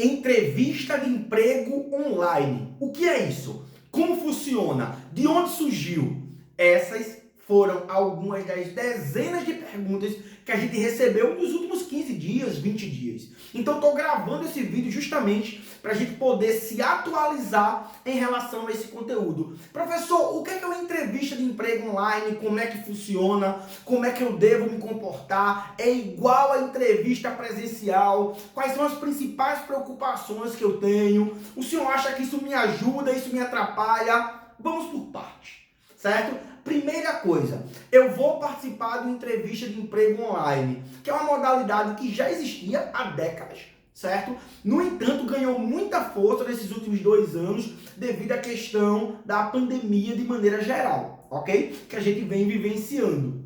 Entrevista de emprego online. O que é isso? Como funciona? De onde surgiu? Essas foram algumas das dezenas de perguntas que a gente recebeu nos últimos 15 dias, 20 dias. Então estou gravando esse vídeo justamente para a gente poder se atualizar em relação a esse conteúdo. Professor, o que é uma entrevista de emprego online? Como é que funciona? Como é que eu devo me comportar? É igual a entrevista presencial? Quais são as principais preocupações que eu tenho? O senhor acha que isso me ajuda, isso me atrapalha? Vamos por partes, certo? Primeira coisa, eu vou participar de uma entrevista de emprego online, que é uma modalidade que já existia há décadas, certo? No entanto, ganhou muita força nesses últimos 2 anos devido à questão da pandemia de maneira geral, ok? Que a gente vem vivenciando.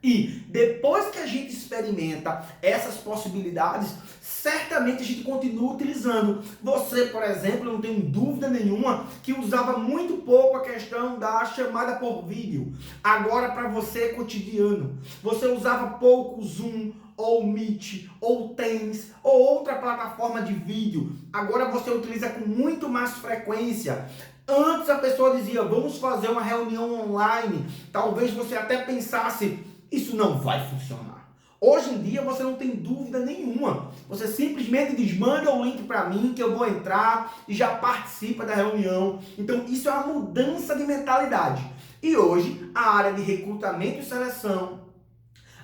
E depois que a gente experimenta essas possibilidades, certamente a gente continua utilizando. Você, por exemplo, eu não tenho dúvida nenhuma que usava muito pouco a questão da chamada por vídeo. Agora para você é cotidiano. Você usava pouco o Zoom, ou Meet, ou Teams, ou outra plataforma de vídeo. Agora você utiliza com muito mais frequência. Antes a pessoa dizia, vamos fazer uma reunião online. Talvez você até pensasse, isso não vai funcionar. Hoje em dia você não tem dúvida nenhuma. Você simplesmente diz, manda o link para mim que eu vou entrar e já participa da reunião. Então isso é uma mudança de mentalidade. E hoje a área de recrutamento e seleção,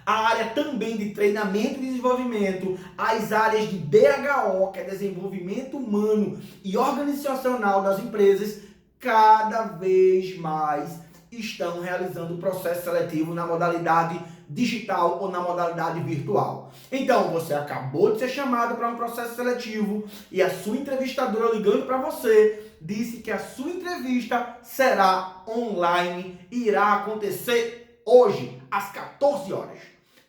a área também de treinamento e desenvolvimento, as áreas de DHO, que é desenvolvimento humano e organizacional das empresas, cada vez mais estão realizando o processo seletivo na modalidade digital ou na modalidade virtual. Então, você acabou de ser chamado para um processo seletivo e a sua entrevistadora ligando para você disse que a sua entrevista será online e irá acontecer hoje, às 14 horas.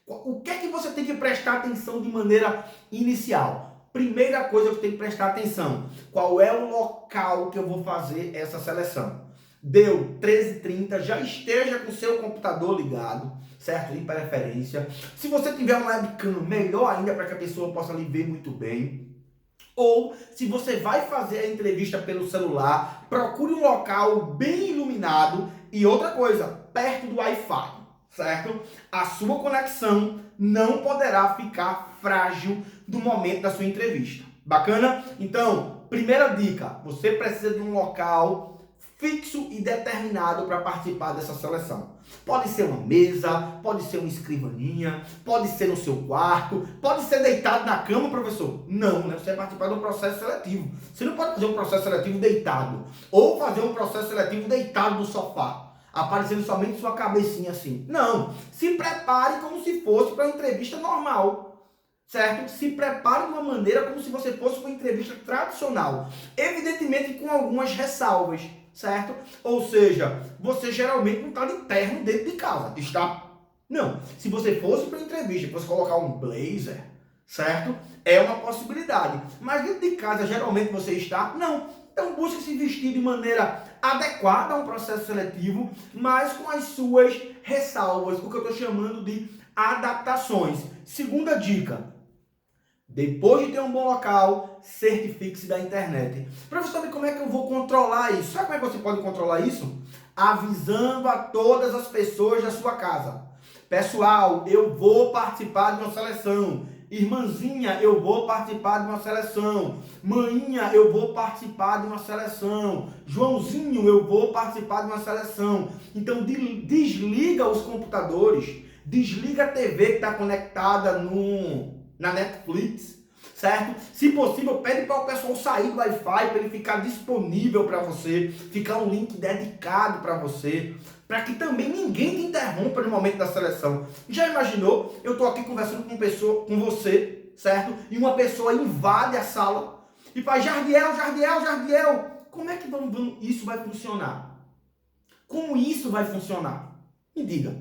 O que é que você tem que prestar atenção de maneira inicial? Primeira coisa que você tem que prestar atenção, qual é o local que eu vou fazer essa seleção? Deu 13h30, já esteja com o seu computador ligado, certo? De preferência. Se você tiver um webcam, melhor ainda para que a pessoa possa lhe ver muito bem. Ou, se você vai fazer a entrevista pelo celular, procure um local bem iluminado e outra coisa, perto do Wi-Fi, certo? A sua conexão não poderá ficar frágil no momento da sua entrevista. Bacana? Então, primeira dica, você precisa de um local fixo e determinado para participar dessa seleção. Pode ser uma mesa, pode ser uma escrivaninha, pode ser no seu quarto, pode ser deitado na cama, professor. Não, né? Você vai participar de um processo seletivo. Você não pode fazer um processo seletivo deitado, ou fazer um processo seletivo deitado no sofá, aparecendo somente sua cabecinha assim. Não, se prepare como se fosse para uma entrevista normal, certo? Se prepare de uma maneira como se você fosse para uma entrevista tradicional, evidentemente com algumas ressalvas, certo? Ou seja, você geralmente não está de terno dentro de casa, está? Não. Se você fosse para entrevista, fosse colocar um blazer, certo? É uma possibilidade. Mas dentro de casa, geralmente você está? Não. Então busque se vestir de maneira adequada a um processo seletivo, mas com as suas ressalvas, o que eu estou chamando de adaptações. Segunda dica. Depois de ter um bom local, certifique-se da internet. Professor, como é que eu vou controlar isso? Sabe como é que você pode controlar isso? Avisando a todas as pessoas da sua casa. Pessoal, eu vou participar de uma seleção. Irmãzinha, eu vou participar de uma seleção. Maninha, eu vou participar de uma seleção. Joãozinho, eu vou participar de uma seleção. Então, desliga os computadores. Desliga a TV que está conectada na Netflix, certo? Se possível, pede para o pessoal sair do Wi-Fi para ele ficar disponível para você, ficar um link dedicado para você, para que também ninguém te interrompa no momento da seleção. Já imaginou? Eu estou aqui conversando com você, certo? E uma pessoa invade a sala e faz Jardiel. Como é que isso vai funcionar? Como isso vai funcionar? Me diga,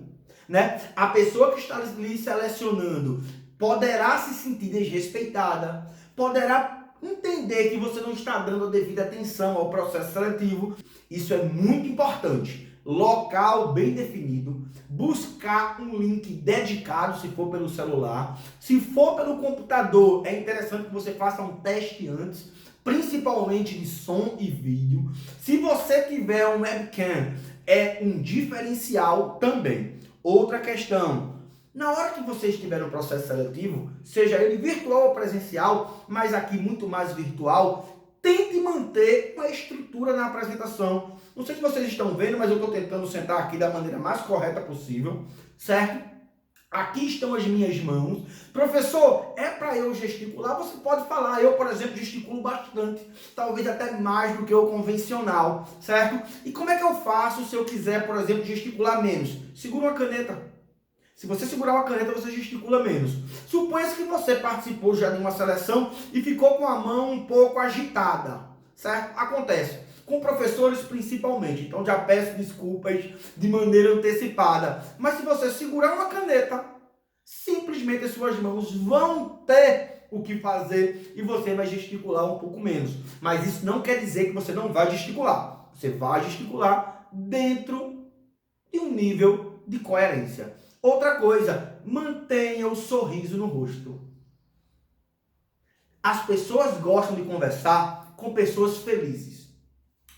né? A pessoa que está lhe selecionando poderá se sentir desrespeitada, poderá entender que você não está dando a devida atenção ao processo seletivo. Isso é muito importante. local bem definido, buscar um link dedicado, se for pelo celular. Se for pelo computador, é interessante que você faça um teste antes, principalmente de som e vídeo. Se você tiver um webcam, é um diferencial também. Outra questão, na hora que você estiver no processo seletivo, seja ele virtual ou presencial, mas aqui muito mais virtual, tente manter uma estrutura na apresentação. Não sei se vocês estão vendo, mas eu estou tentando sentar aqui da maneira mais correta possível, certo? Aqui estão as minhas mãos. Professor, é para eu gesticular? Você pode falar. Eu, por exemplo, gesticulo bastante. Talvez até mais do que o convencional, certo? E como é que eu faço se eu quiser, por exemplo, gesticular menos? Segura uma caneta. Se você segurar uma caneta, você gesticula menos. Suponha-se que você participou já de uma seleção e ficou com a mão um pouco agitada, certo? Acontece. Com professores principalmente. Então já peço desculpas de maneira antecipada. Mas se você segurar uma caneta, simplesmente as suas mãos vão ter o que fazer e você vai gesticular um pouco menos. Mas isso não quer dizer que você não vai gesticular. Você vai gesticular dentro de um nível de coerência. Outra coisa, mantenha o sorriso no rosto. As pessoas gostam de conversar com pessoas felizes,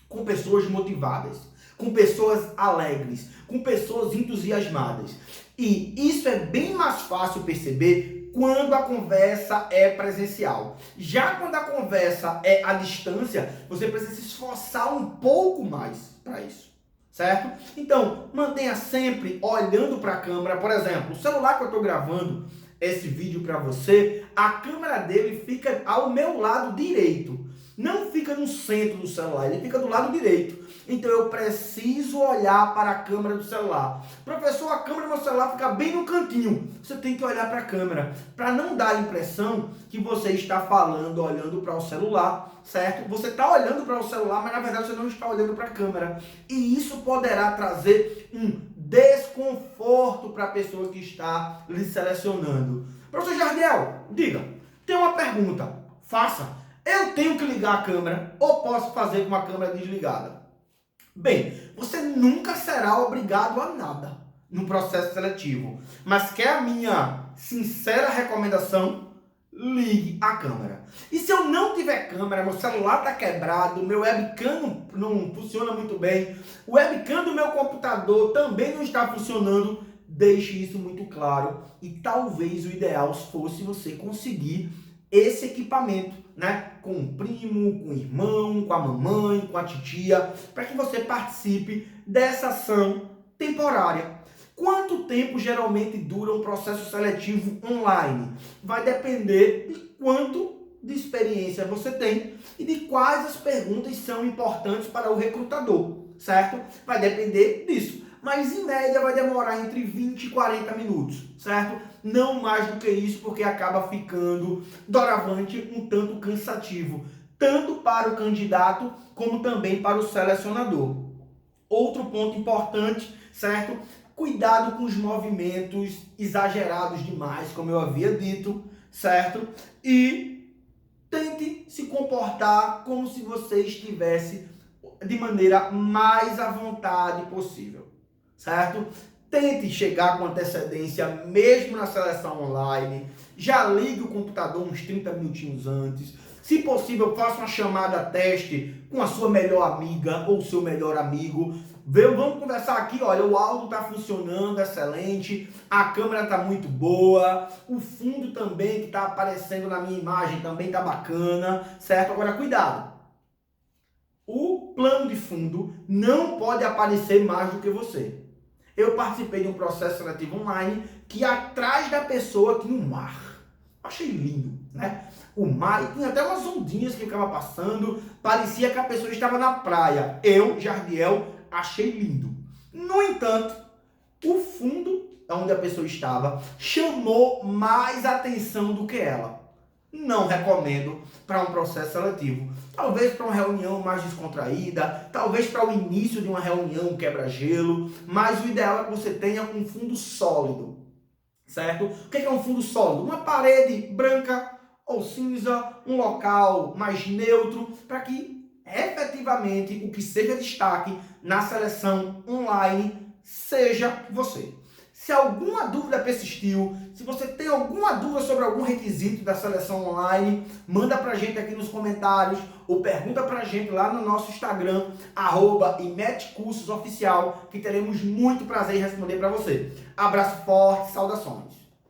com pessoas motivadas, com pessoas alegres, com pessoas entusiasmadas. E isso é bem mais fácil perceber quando a conversa é presencial. Já quando a conversa é à distância, você precisa se esforçar um pouco mais para isso. Certo? Então, mantenha sempre olhando para a câmera. Por exemplo, o celular que eu estou gravando esse vídeo para você, a câmera dele fica ao meu lado direito. Não fica no centro do celular, ele fica do lado direito. Então eu preciso olhar para a câmera do celular. Professor, a câmera do meu celular fica bem no cantinho. Você tem que olhar para a câmera, para não dar a impressão que você está falando, olhando para o celular, certo? Você está olhando para o celular, mas na verdade você não está olhando para a câmera. E isso poderá trazer um desconforto para a pessoa que está lhe selecionando. Professor Jardiel, diga, tem uma pergunta, faça. Eu tenho que ligar a câmera ou posso fazer com a câmera desligada? Bem, você nunca será obrigado a nada no processo seletivo. Mas quer a minha sincera recomendação? Ligue a câmera. E se eu não tiver câmera, meu celular está quebrado, meu webcam não funciona muito bem, o webcam do meu computador também não está funcionando, deixe isso muito claro. E talvez o ideal fosse você conseguir esse equipamento, né? Com o primo, com o irmão, com a mamãe, com a titia, para que você participe dessa ação temporária. Quanto tempo geralmente dura um processo seletivo online? Vai depender de quanto de experiência você tem e de quais as perguntas são importantes para o recrutador, certo? Vai depender disso. Mas em média vai demorar entre 20 e 40 minutos, certo? Não mais do que isso, porque acaba ficando doravante um tanto cansativo, tanto para o candidato como também para o selecionador. Outro ponto importante, certo? Cuidado com os movimentos exagerados demais, como eu havia dito, certo? E tente se comportar como se você estivesse de maneira mais à vontade possível, certo? Tente chegar com antecedência, mesmo na seleção online. Já ligue o computador uns 30 minutinhos antes. Se possível, faça uma chamada teste com a sua melhor amiga ou seu melhor amigo. Vamos conversar aqui, olha, o áudio está funcionando, excelente, a câmera está muito boa, o fundo também que está aparecendo na minha imagem também está bacana, certo? Agora, cuidado, o plano de fundo não pode aparecer mais do que você. Eu participei de um processo seletivo online que atrás da pessoa tinha um mar. Achei lindo, né? O mar, e tinha até umas ondinhas que ficava passando, parecia que a pessoa estava na praia. Eu, Jardiel, achei lindo. No entanto, o fundo onde a pessoa estava chamou mais atenção do que ela. Não recomendo para um processo seletivo. Talvez para uma reunião mais descontraída, talvez para o início de uma reunião quebra-gelo, mas o ideal é que você tenha um fundo sólido, certo? O que é um fundo sólido? Uma parede branca ou cinza, um local mais neutro, para que efetivamente o que seja destaque na seleção online seja você. Se alguma dúvida persistiu, se você tem alguma dúvida sobre algum requisito da seleção online, manda pra gente aqui nos comentários ou pergunta pra gente lá no nosso Instagram, @imetcursosoficial, que teremos muito prazer em responder para você. Abraço forte, saudações!